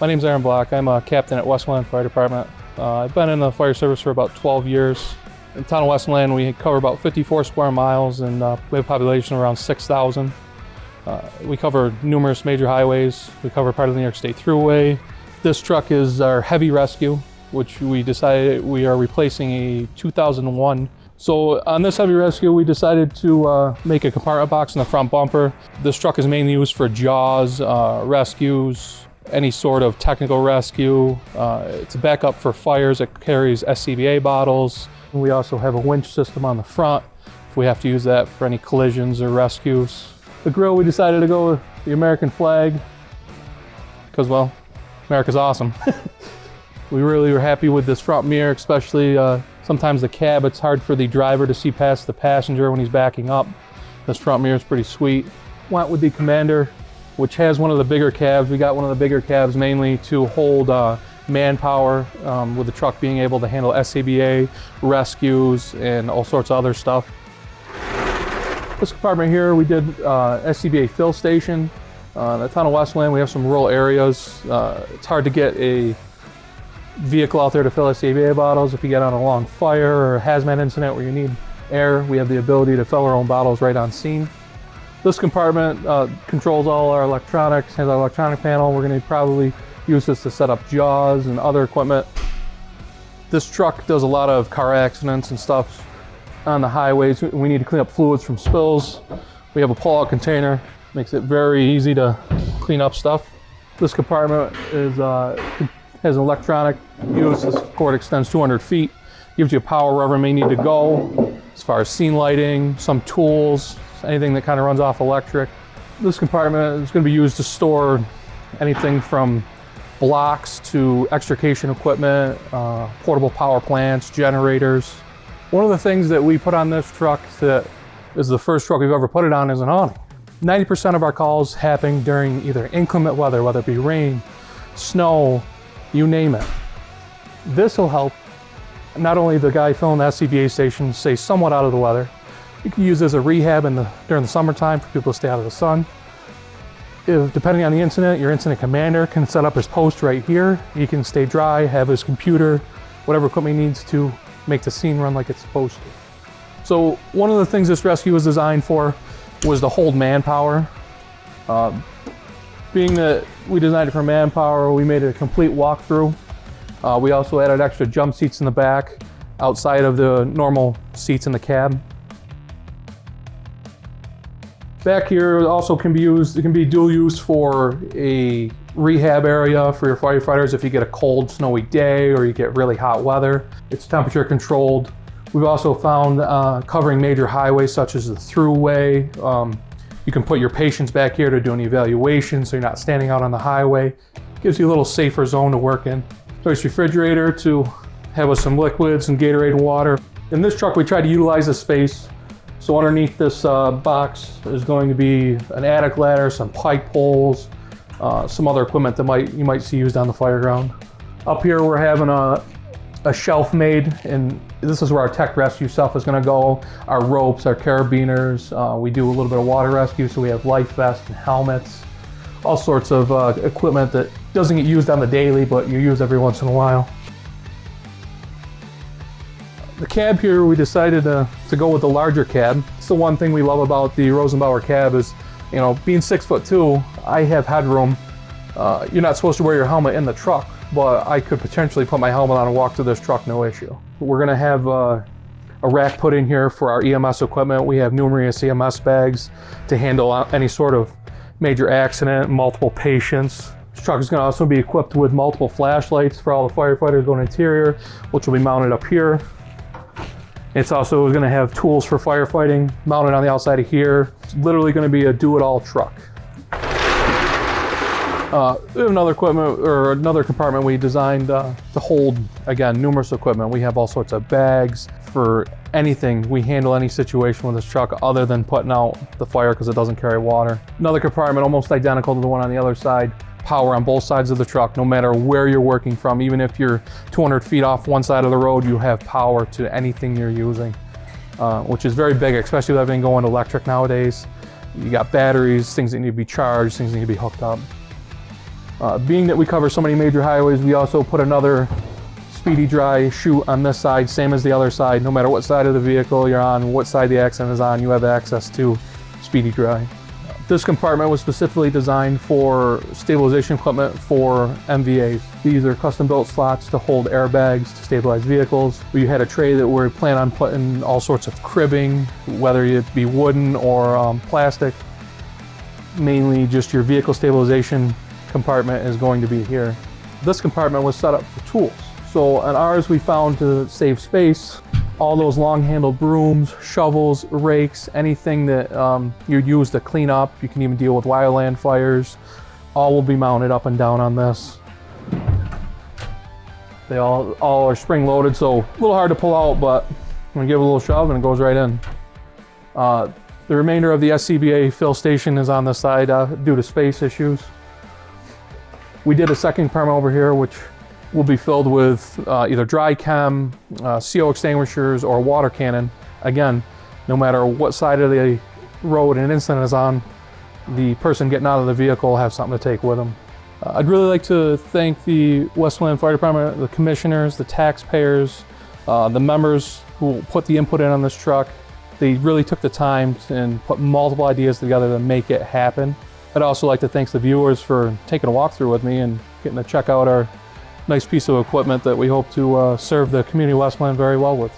My name's Aaron Block. I'm a captain at Westmoreland Fire Department. I've been in the fire service for about 12 years. In the town of Westmoreland, we cover about 54 square miles and we have a population of around 6,000. We cover numerous major highways. We cover part of the New York State Thruway. This truck is our Heavy Rescue, which we decided we are replacing a 2001. So on this Heavy Rescue, we decided to make a compartment box in the front bumper. This truck is mainly used for jaws, rescues, any sort of technical rescue. It's a backup for fires. It carries SCBA bottles. We also have a winch system on the front if we have to use that for any collisions or rescues. The grill, we decided to go with the American flag because, well, America's awesome. We really were happy with this front mirror, especially sometimes the cab, it's hard for the driver to see past the passenger when he's backing up. This front mirror is pretty sweet. Went with the Commander, which has one of the bigger cabs. We got one of the bigger cabs mainly to hold manpower, with the truck being able to handle SCBA, rescues, and all sorts of other stuff. This compartment here, we did SCBA fill station. In the town of Westmoreland, we have some rural areas. It's hard to get a vehicle out there to fill SCBA bottles. If you get on a long fire or a hazmat incident where you need air, we have the ability to fill our own bottles right on scene. This compartment controls all our electronics, has our electronic panel. We're going to probably use this to set up jaws and other equipment. This truck does a lot of car accidents and stuff on the highways. We need to clean up fluids from spills. We have a pull-out container, makes it very easy to clean up stuff. This compartment has an electronic use. This cord extends 200 feet, gives you power wherever it may need to go, as far as scene lighting, some tools, anything that kind of runs off electric. This compartment is going to be used to store anything from blocks to extrication equipment, portable power plants, generators. One of the things that we put on this truck that is the first truck we've ever put it on is an awning. 90% of our calls happen during either inclement weather, whether it be rain, snow, you name it. This will help not only the guy filling the SCBA station stay somewhat out of the weather. You can use this as a rehab during the summertime for people to stay out of the sun. Depending on the incident, your incident commander can set up his post right here. He can stay dry, have his computer, whatever equipment he needs to make the scene run like it's supposed to. So one of the things this rescue was designed for was to hold manpower. Being that we designed it for manpower, we made it a complete walkthrough. We also added extra jump seats in the back outside of the normal seats in the cab. Back here also can be used, it can be dual use for a rehab area for your firefighters if you get a cold, snowy day or you get really hot weather. It's temperature controlled. We've also found covering major highways such as the Thruway. You can put your patients back here to do an evaluation so you're not standing out on the highway. Gives you a little safer zone to work in. Nice refrigerator to have us some liquids and Gatorade water. In this truck we tried to utilize the space. So underneath this box is going to be an attic ladder, some pike poles, some other equipment that you might see used on the fire ground. Up here we're having a shelf made, and this is where our tech rescue stuff is going to go. Our ropes, our carabiners. We do a little bit of water rescue, so we have life vests and helmets. All sorts of equipment that doesn't get used on the daily, but you use every once in a while. The cab here, we decided to go with the larger cab. It's the one thing we love about the Rosenbauer cab is, you know, being 6'2", I have headroom. You're not supposed to wear your helmet in the truck, but I could potentially put my helmet on and walk through this truck, no issue. We're gonna have a rack put in here for our EMS equipment. We have numerous EMS bags to handle any sort of major accident, multiple patients. This truck is gonna also be equipped with multiple flashlights for all the firefighters going interior, which will be mounted up here. It's also going to have tools for firefighting mounted on the outside of here. It's literally going to be a do-it-all truck. We have another compartment we designed to hold, again, numerous equipment. We have all sorts of bags for anything. We handle any situation with this truck other than putting out the fire because it doesn't carry water. Another compartment almost identical to the one on the other side. Power on both sides of the truck, no matter where you're working from. Even if you're 200 feet off one side of the road, you have power to anything you're using, which is very big, especially with everything going electric nowadays. You got batteries, things that need to be charged, things that need to be hooked up. Being that we cover so many major highways, we also put another speedy dry chute on this side, same as the other side. No matter what side of the vehicle you're on, what side the accident is on, you have access to speedy dry. This compartment was specifically designed for stabilization equipment for MVAs. These are custom built slots to hold airbags to stabilize vehicles. We had a tray that we plan on putting all sorts of cribbing, whether it be wooden or plastic. Mainly just your vehicle stabilization compartment is going to be here. This compartment was set up for tools. So on ours, we found to save space, all those long-handled brooms, shovels, rakes, anything that you'd use to clean up. You can even deal with wildland fires. All will be mounted up and down on this. They all are spring-loaded, so a little hard to pull out, but I'm gonna give it a little shove and it goes right in. The remainder of the SCBA fill station is on the side due to space issues. We did a second compartment over here, which will be filled with either dry chem, CO extinguishers, or water cannon. Again, no matter what side of the road an incident is on, the person getting out of the vehicle will have something to take with them. I'd really like to thank the Westmoreland Fire Department, the commissioners, the taxpayers, the members who put the input in on this truck. They really took the time and put multiple ideas together to make it happen. I'd also like to thank the viewers for taking a walkthrough with me and getting to check out our nice piece of equipment that we hope to serve the community of Westmoreland very well with.